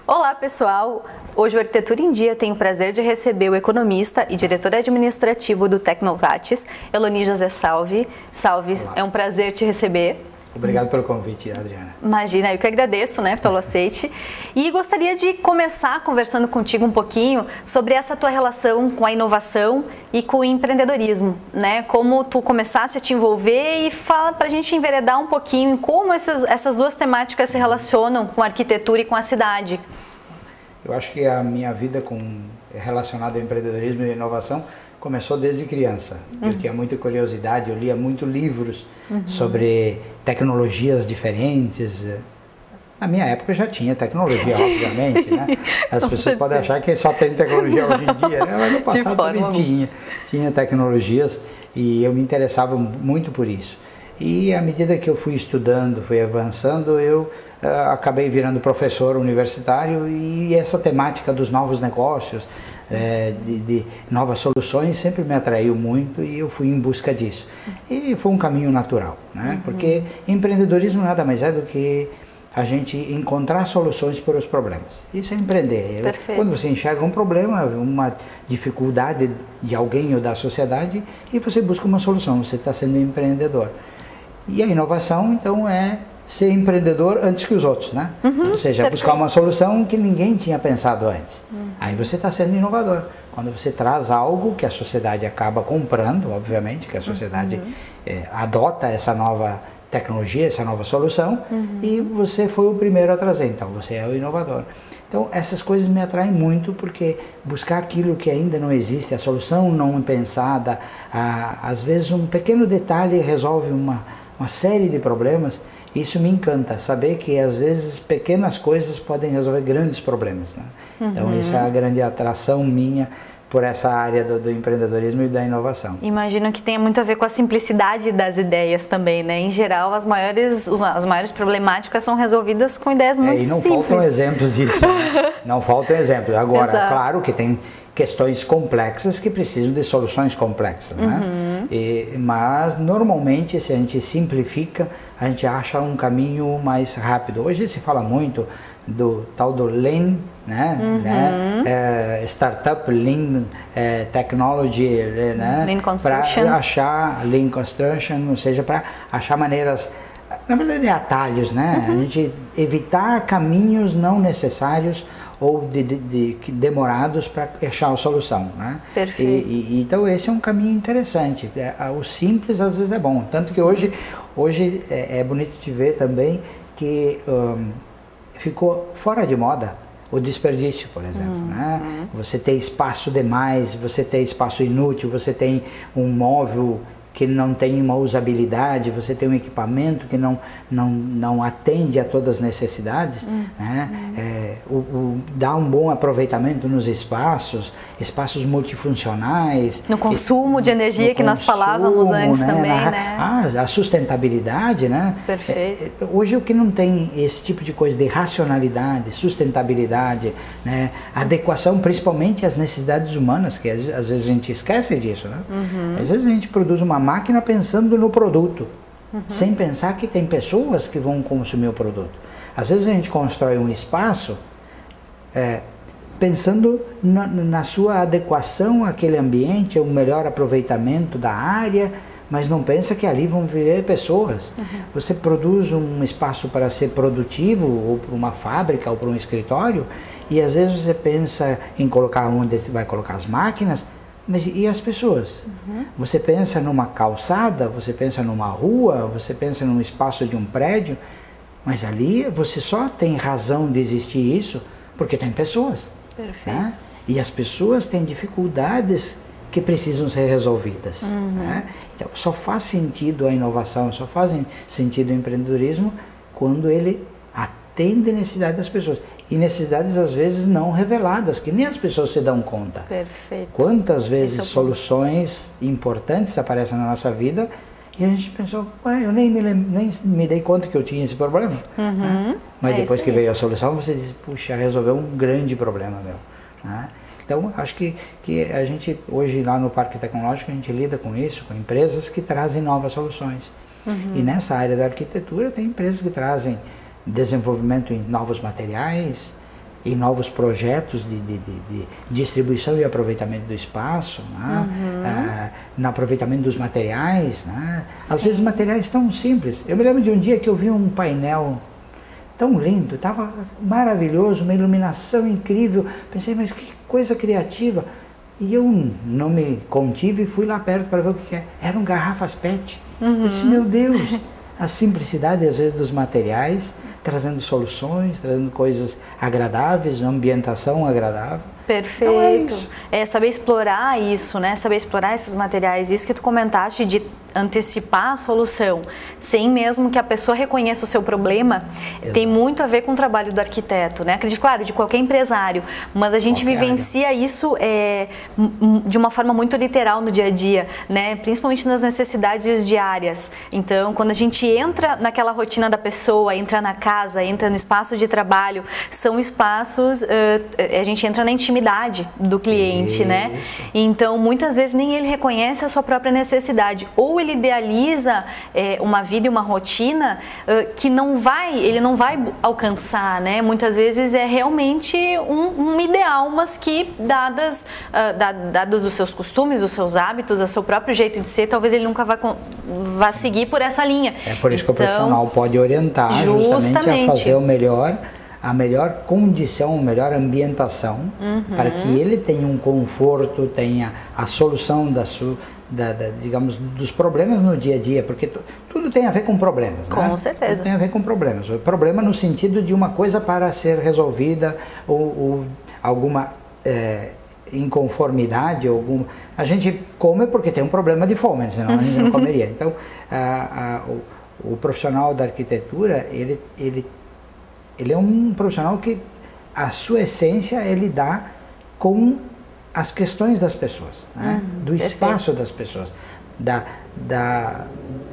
Olá pessoal, hoje o Arquitetura em Dia tem o prazer de receber o economista e diretor administrativo do Tecnovates, Eloni José Salvi. Salvi, olá. É um prazer te receber. Obrigado pelo convite, Adriana. Imagina, eu que agradeço, pelo aceite. E gostaria de começar conversando contigo um pouquinho sobre essa tua relação com a inovação e com o empreendedorismo, Como tu começaste a te envolver e fala pra gente enveredar um pouquinho em como essas duas temáticas se relacionam com a arquitetura e com a cidade. Eu acho que a minha vida relacionada ao empreendedorismo e inovação começou desde criança. Eu tinha muita curiosidade, eu lia muitos livros sobre tecnologias diferentes. Na minha época já tinha tecnologia, obviamente, As pessoas podem achar que só tem tecnologia hoje em dia, Mas no passado também tinha tecnologias e eu me interessava muito por isso. E à medida que eu fui estudando, fui avançando, eu acabei virando professor universitário e essa temática dos novos negócios, de novas soluções sempre me atraiu muito e eu fui em busca disso. E foi um caminho natural, Porque empreendedorismo nada mais é do que a gente encontrar soluções para os problemas. Isso é empreender. Quando você enxerga um problema, uma dificuldade de alguém ou da sociedade e você busca uma solução, você está sendo empreendedor. E a inovação, então, é ser empreendedor antes que os outros, Ou seja, buscar uma solução que ninguém tinha pensado antes. Aí você está sendo inovador. Quando você traz algo que a sociedade acaba comprando, obviamente, que a sociedade adota essa nova tecnologia, essa nova solução, e você foi o primeiro a trazer, então você é o inovador. Então essas coisas me atraem muito porque buscar aquilo que ainda não existe, a solução não pensada, às vezes um pequeno detalhe resolve uma série de problemas. Isso me encanta, saber que às vezes pequenas coisas podem resolver grandes problemas. Então isso é a grande atração minha por essa área do empreendedorismo e da inovação. Imagino que tenha muito a ver com a simplicidade das ideias também, Em geral, as maiores problemáticas são resolvidas com ideias muito simples. E não faltam exemplos disso, Não faltam exemplos. Agora, claro que tem questões complexas que precisam de soluções complexas, mas normalmente se a gente simplifica, a gente acha um caminho mais rápido. Hoje se fala muito do tal do Lean, Startup Lean Technology, Lean Construction. Para achar Lean Construction, ou seja, para achar maneiras, na verdade atalhos, A gente evitar caminhos não necessários ou demorados para achar a solução, Perfeito. Então esse é um caminho interessante. O simples às vezes é bom, tanto que hoje é bonito de ver também que ficou fora de moda o desperdício, por exemplo, Você tem espaço demais, você tem espaço inútil, você tem um móvel que não tem uma usabilidade, você tem um equipamento que não atende a todas as necessidades, dá um bom aproveitamento nos espaços multifuncionais. No consumo de energia que nós falávamos antes também, A sustentabilidade, Perfeito. Hoje o que não tem esse tipo de coisa de racionalidade, sustentabilidade, adequação principalmente às necessidades humanas, que às vezes a gente esquece disso, Às vezes a gente produz uma máquina pensando no produto, sem pensar que tem pessoas que vão consumir o produto. Às vezes a gente constrói um espaço pensando na sua adequação àquele ambiente, o melhor aproveitamento da área, mas não pensa que ali vão viver pessoas. Você produz um espaço para ser produtivo, ou para uma fábrica, ou para um escritório, e às vezes você pensa em colocar onde vai colocar as máquinas, mas e as pessoas? Você pensa numa calçada, você pensa numa rua, você pensa num espaço de um prédio, mas ali você só tem razão de existir isso porque tem pessoas. Perfeito. E as pessoas têm dificuldades que precisam ser resolvidas. Então, só faz sentido a inovação, só faz sentido o empreendedorismo quando ele atende a necessidade das pessoas. E necessidades, às vezes, não reveladas, que nem as pessoas se dão conta. Perfeito. Quantas vezes soluções importantes aparecem na nossa vida E a gente pensou, eu nem me dei conta que eu tinha esse problema. Né? Mas depois que veio a solução, você diz, puxa, resolveu um grande problema meu. Né? Então, acho que a gente, hoje lá no Parque Tecnológico, a gente lida com isso, com empresas que trazem novas soluções. E nessa área da arquitetura, tem empresas que trazem desenvolvimento em novos materiais, em novos projetos de distribuição e aproveitamento do espaço, né? No aproveitamento dos materiais. Né? Às vezes materiais tão simples. Eu me lembro de um dia que eu vi um painel tão lindo, estava maravilhoso, uma iluminação incrível. Pensei, mas que coisa criativa. E eu não me contive e fui lá perto para ver o que é. Eram garrafas PET. Eu disse, meu Deus, a simplicidade às vezes dos materiais, trazendo soluções, trazendo coisas agradáveis, uma ambientação agradável. Perfeito. Então é isso. É saber explorar isso, né? Saber explorar esses materiais. Isso que tu comentaste de antecipar a solução, sem mesmo que a pessoa reconheça o seu problema, tem muito a ver com o trabalho do arquiteto, né? Acredito, claro, de qualquer empresário, mas a gente vivencia isso de uma forma muito literal no dia a dia, né? Principalmente nas necessidades diárias. Então, quando a gente entra naquela rotina da pessoa, entra na casa, entra no espaço de trabalho, são espaços, a gente entra na intimidade do cliente, né? Então, muitas vezes nem ele reconhece a sua própria necessidade, ou ele idealiza uma vida e uma rotina que ele não vai alcançar, né? Muitas vezes é realmente um ideal, mas que dados os seus costumes, os seus hábitos, o seu próprio jeito de ser, talvez ele nunca vá seguir por essa linha. É por isso que o profissional pode orientar justamente a fazer a melhor condição, a melhor ambientação, para que ele tenha um conforto, tenha a solução digamos, dos problemas no dia a dia, porque tudo tem a ver com problemas, né? Com certeza. Tudo tem a ver com problemas. O problema no sentido de uma coisa para ser resolvida, ou alguma inconformidade, a gente come porque tem um problema de fome, senão a gente não comeria. Então, o profissional da arquitetura, ele é um profissional que a sua essência é lidar com as questões das pessoas, né? Do espaço das pessoas,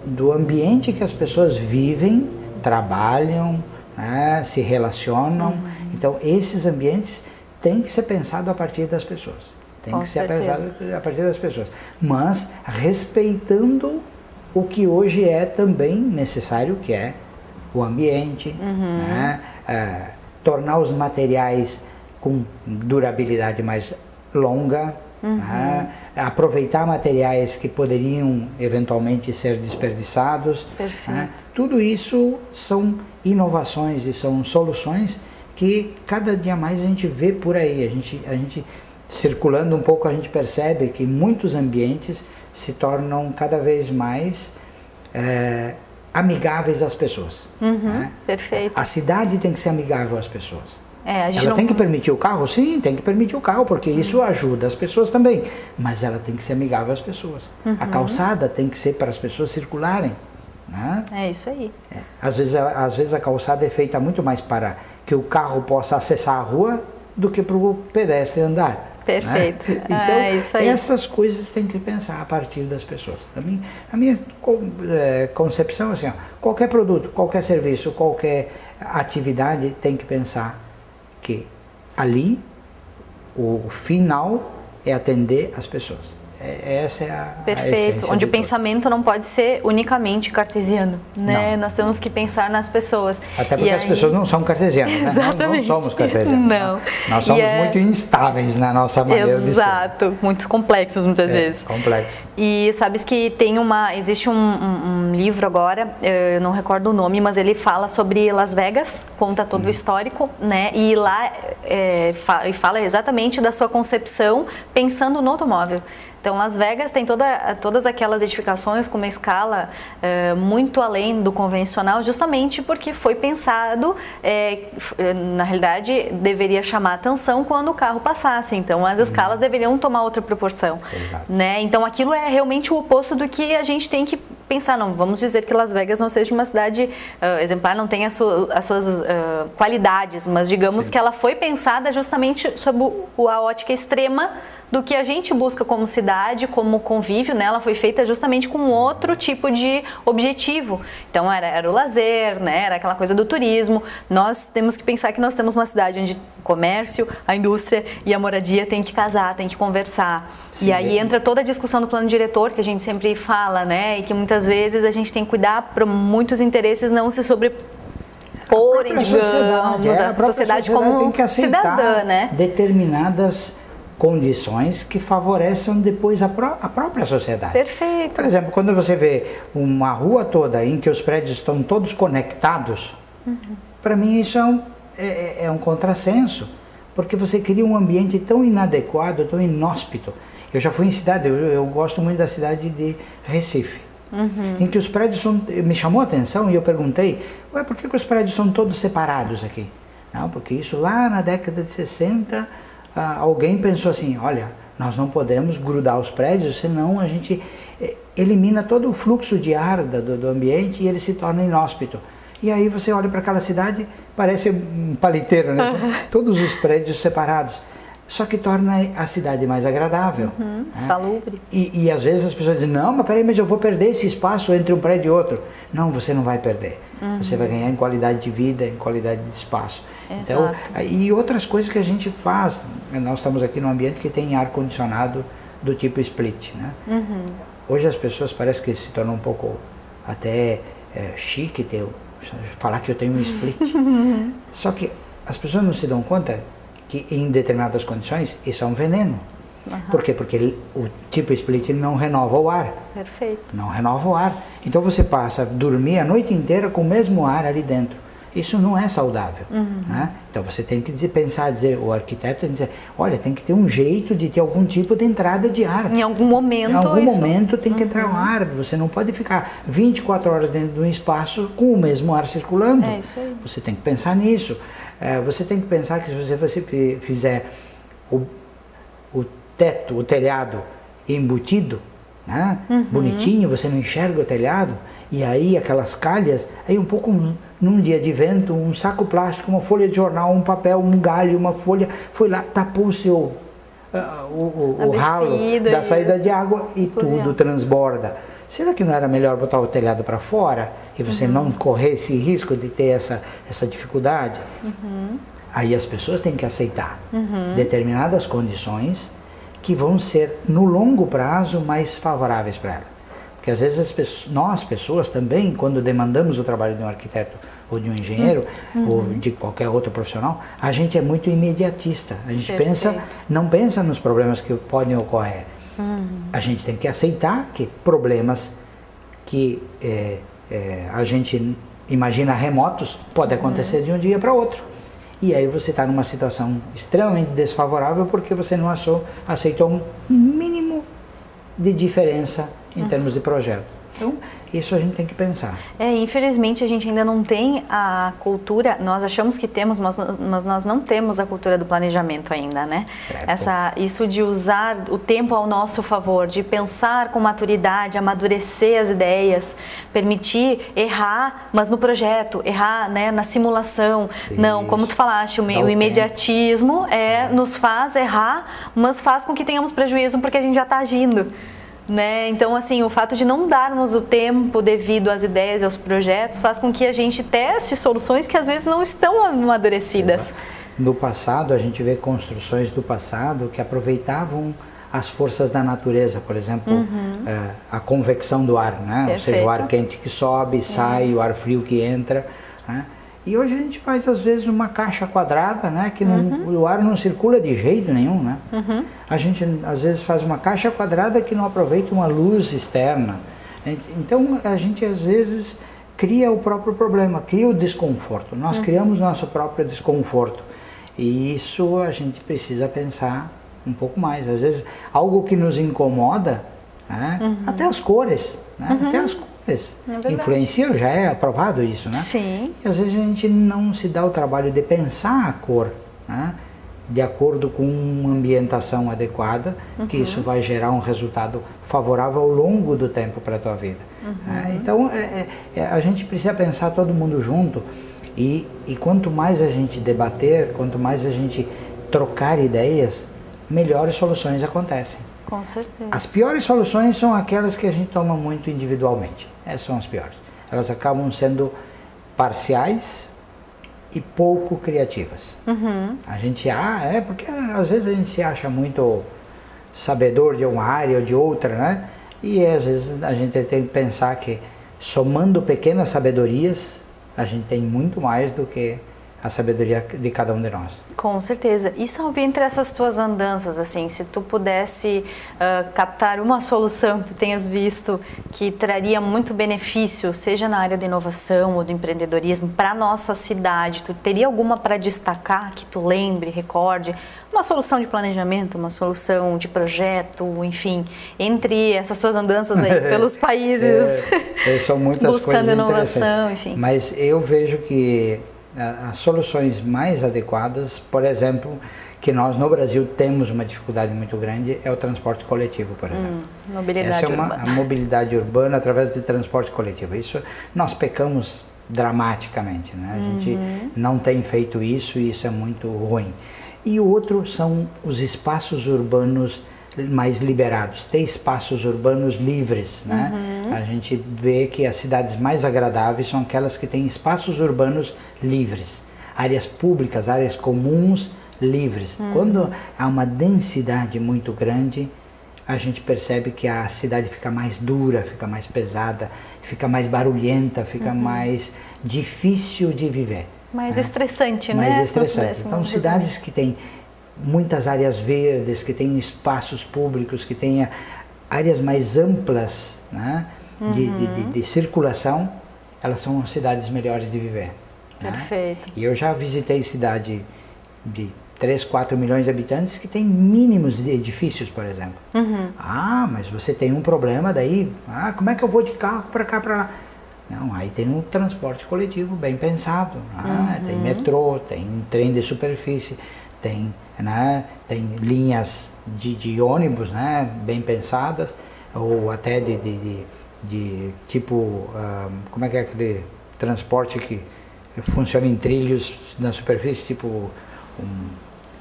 do ambiente que as pessoas vivem, trabalham, né? Se relacionam. Então, esses ambientes têm que ser pensados a partir das pessoas. Tem que ser pensado a partir das pessoas. Mas respeitando o que hoje é também necessário, que é o ambiente, né? Tornar os materiais com durabilidade mais longa, né? Aproveitar materiais que poderiam eventualmente ser desperdiçados. Né? Tudo isso são inovações e são soluções que cada dia mais a gente vê por aí. A gente circulando um pouco, a gente percebe que muitos ambientes se tornam cada vez mais amigáveis às pessoas. Né? Perfeito. A cidade tem que ser amigável às pessoas. Ela tem que permitir o carro? Sim, tem que permitir o carro, porque isso ajuda as pessoas também. Mas ela tem que ser amigável às pessoas. A calçada tem que ser para as pessoas circularem. Né? É isso aí. Às vezes a calçada é feita muito mais para que o carro possa acessar a rua do que para o pedestre andar. Perfeito. Né? Então, isso aí. essas coisas tem que pensar a partir das pessoas. A minha concepção é assim, qualquer produto, qualquer serviço, qualquer atividade tem que pensar que ali o final é atender as pessoas. Essa é a Perfeito, onde o pensamento não pode ser unicamente cartesiano, né? Nós temos que pensar nas pessoas. Até porque as pessoas não são cartesianas, né? Exatamente. Não somos cartesianos. Não. Nós somos muito instáveis na nossa maneira de ser. Exato, muito complexos muitas vezes. Complexo. E sabes que existe um livro agora, eu não recordo o nome, mas ele fala sobre Las Vegas, conta todo o histórico, né? E lá fala exatamente da sua concepção pensando no automóvel. Então, Las Vegas tem todas aquelas edificações com uma escala muito além do convencional, justamente porque foi pensado, na realidade, deveria chamar atenção quando o carro passasse. Então, as escalas deveriam tomar outra proporção. Né? Então, aquilo é realmente o oposto do que a gente tem que pensar, não, vamos dizer que Las Vegas não seja uma cidade exemplar, não tem as suas qualidades, mas digamos Sim. que ela foi pensada justamente sob a ótica extrema do que a gente busca como cidade, como convívio, né? Ela foi feita justamente com outro tipo de objetivo. Então era o lazer, né? Era aquela coisa do turismo. Nós temos que pensar que nós temos uma cidade onde o comércio, a indústria e a moradia tem que casar, tem que conversar. Sim, e aí entra toda a discussão do plano diretor que a gente sempre fala, né? E que muitas vezes a gente tem que cuidar para muitos interesses não se sobreporem, digamos, a sociedade como tem que aceitar cidadã, né? Determinadas condições que favoreçam depois a própria sociedade. Perfeito. Por exemplo, quando você vê uma rua toda em que os prédios estão todos conectados, para mim isso é um contrassenso, porque você cria um ambiente tão inadequado, tão inóspito. Eu já fui em cidade, eu gosto muito da cidade de Recife, em que os prédios me chamou a atenção e eu perguntei, ué, por que os prédios são todos separados aqui? Não, porque isso lá na década de 60, alguém pensou assim, olha, nós não podemos grudar os prédios, senão a gente elimina todo o fluxo de ar do ambiente e ele se torna inóspito. E aí você olha para aquela cidade, parece um paliteiro, né? Todos os prédios separados. Só que torna a cidade mais agradável. Né? Salubre. E às vezes as pessoas dizem, não, mas peraí, mas eu vou perder esse espaço entre um prédio e outro. Não, você não vai perder. Você vai ganhar em qualidade de vida, em qualidade de espaço. Então, e outras coisas que a gente faz. Nós estamos aqui num ambiente que tem ar-condicionado do tipo split. Né? Hoje as pessoas parece que se tornam um pouco até chique falar que eu tenho um split. Só que as pessoas não se dão conta que em determinadas condições isso é um veneno. Por quê? Porque o tipo split não renova o ar. Perfeito. Não renova o ar. Então você passa a dormir a noite inteira com o mesmo ar ali dentro. Isso não é saudável. Né? Então você tem que o arquiteto tem que dizer, olha, tem que ter um jeito de ter algum tipo de entrada de ar. Em algum momento. Em algum momento tem que entrar o ar. Você não pode ficar 24 horas dentro de um espaço com o mesmo ar circulando. É isso aí. Você tem que pensar nisso. Você tem que pensar que se você fizer o teto, o telhado embutido, né? Bonitinho, você não enxerga o telhado, e aí aquelas calhas, aí um pouco num dia de vento, um saco plástico, uma folha de jornal, um papel, um galho, uma folha, foi lá, tapou o seu o ralo da saída de água e tudo transborda. Será que não era melhor botar o telhado para fora e você não correr esse risco de ter essa dificuldade? Aí as pessoas têm que aceitar determinadas condições que vão ser, no longo prazo, mais favoráveis para ela. Porque às vezes nós, pessoas, também, quando demandamos o trabalho de um arquiteto ou de um engenheiro, ou de qualquer outro profissional, a gente é muito imediatista. A gente não pensa nos problemas que podem ocorrer. A gente tem que aceitar que problemas que a gente imagina remotos podem acontecer de um dia para outro. E aí você está numa situação extremamente desfavorável porque você não aceitou um mínimo de diferença em termos de projeto. Então, isso a gente tem que pensar. Infelizmente a gente ainda não tem a cultura, nós achamos que temos, mas nós não temos a cultura do planejamento ainda, né? Isso de usar o tempo ao nosso favor, de pensar com maturidade, amadurecer as ideias, permitir errar, mas no projeto, errar, né, na simulação. Isso. Não, como tu falaste, o imediatismo nos faz errar, mas faz com que tenhamos prejuízo porque a gente já está agindo. Né? Então, assim, o fato de não darmos o tempo devido às ideias e aos projetos faz com que a gente teste soluções que às vezes não estão amadurecidas. No passado, a gente vê construções do passado que aproveitavam as forças da natureza, por exemplo, a convecção do ar, né? Ou seja, o ar quente que sobe, sai, o ar frio que entra, né? E hoje a gente faz, às vezes, uma caixa quadrada, né? Que o ar não circula de jeito nenhum, né? A gente, às vezes, faz uma caixa quadrada que não aproveita uma luz externa. Então, a gente, às vezes, cria o próprio problema, cria o desconforto. Nós criamos nosso próprio desconforto. E isso a gente precisa pensar um pouco mais. Às vezes, algo que nos incomoda, né? Até as cores, né? Até as cores. Influenciam, já é aprovado isso, né? Sim. E às vezes a gente não se dá o trabalho de pensar a cor, né? de acordo com uma ambientação adequada, que isso vai gerar um resultado favorável ao longo do tempo para a tua vida. Então, a gente precisa pensar todo mundo junto e quanto mais a gente debater, quanto mais a gente trocar ideias, melhores soluções acontecem. Com certeza. As piores soluções são aquelas que a gente toma muito individualmente. Essas são as piores. Elas acabam sendo parciais e pouco criativas. A gente, porque às vezes a gente se acha muito sabedor de uma área ou de outra, né? E às vezes a gente tem que pensar que somando pequenas sabedorias, a gente tem muito mais do que a sabedoria de cada um de nós. Com certeza. E Salvi, entre essas tuas andanças, assim, se tu pudesse captar uma solução que tu tenhas visto que traria muito benefício, seja na área da inovação ou do empreendedorismo, para a nossa cidade, tu teria alguma para destacar que tu lembre, recorde? Uma solução de planejamento, uma solução de projeto, enfim, entre essas tuas andanças aí pelos países, são muitas buscando coisas inovação, enfim. Mas eu vejo que as soluções mais adequadas, por exemplo, que nós no Brasil temos uma dificuldade muito grande, é o transporte coletivo, por exemplo. Mobilidade urbana. A mobilidade urbana através de transporte coletivo. Isso nós pecamos dramaticamente, né? A gente não tem feito isso e isso é muito ruim. E o outro são os espaços urbanos mais liberados, ter espaços urbanos livres, né? A gente vê que as cidades mais agradáveis são aquelas que têm espaços urbanos livres, áreas públicas, áreas comuns livres. Quando há uma densidade muito grande, a gente percebe que a cidade fica mais dura, fica mais pesada, fica mais barulhenta, fica mais difícil de viver. Mais estressante, né? Mais estressante. Então, cidades que têm muitas áreas verdes, que têm espaços públicos, que tenha áreas mais amplas, né, de circulação, elas são cidades melhores de viver. Perfeito. Né? E eu já visitei cidade de 3, 4 milhões de habitantes que tem mínimos de edifícios, por exemplo. Mas você tem um problema daí, como é que eu vou de carro para cá, para lá? Não, aí tem um transporte coletivo bem pensado, tem metrô, tem trem de superfície, tem linhas de ônibus, né, bem pensadas, ou até de tipo, como é que é aquele transporte que funciona em trilhos na superfície, tipo,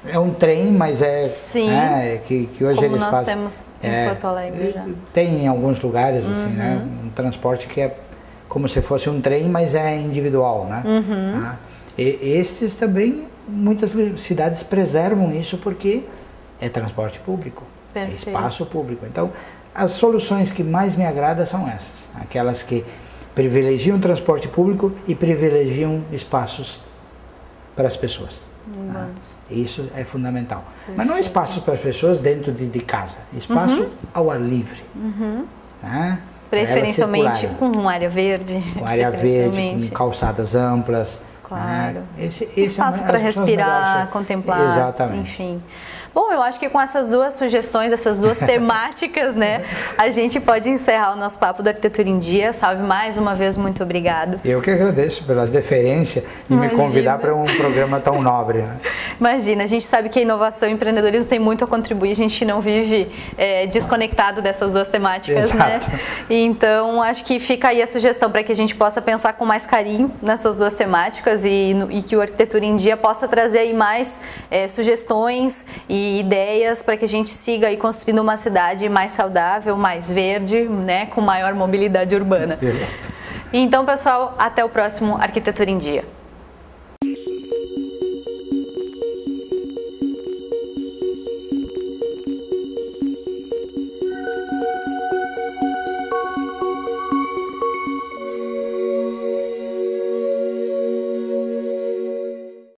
é um trem, mas que hoje como eles nós fazem. Temos em Porto Alegre já. Tem em alguns lugares, assim, né, um transporte que é como se fosse um trem, mas é individual, né? E estes também, muitas cidades preservam isso porque é transporte público, é espaço público. Então, as soluções que mais me agradam são essas, aquelas que privilegiam o transporte público e privilegiam espaços para as pessoas. Isso é fundamental. Mas não espaços para as pessoas dentro de casa, espaço ao ar livre. Né? Preferencialmente com área verde. Com área verde, com calçadas amplas. Claro. Esse espaço para respirar, contemplar. Exatamente. Enfim. Bom, eu acho que com essas duas sugestões, essas duas temáticas, né, a gente pode encerrar o nosso papo da Arquitetura em Dia. Salve, mais uma vez, muito obrigado. Eu que agradeço pela deferência de me convidar para um programa tão nobre. Né? Imagina, a gente sabe que a inovação e o empreendedorismo tem muito a contribuir, a gente não vive desconectado dessas duas temáticas, né? Então, acho que fica aí a sugestão para que a gente possa pensar com mais carinho nessas duas temáticas e que o Arquitetura em Dia possa trazer aí mais sugestões e ideias para que a gente siga aí construindo uma cidade mais saudável, mais verde, né, com maior mobilidade urbana. Exato. Então, pessoal, até o próximo Arquitetura em Dia.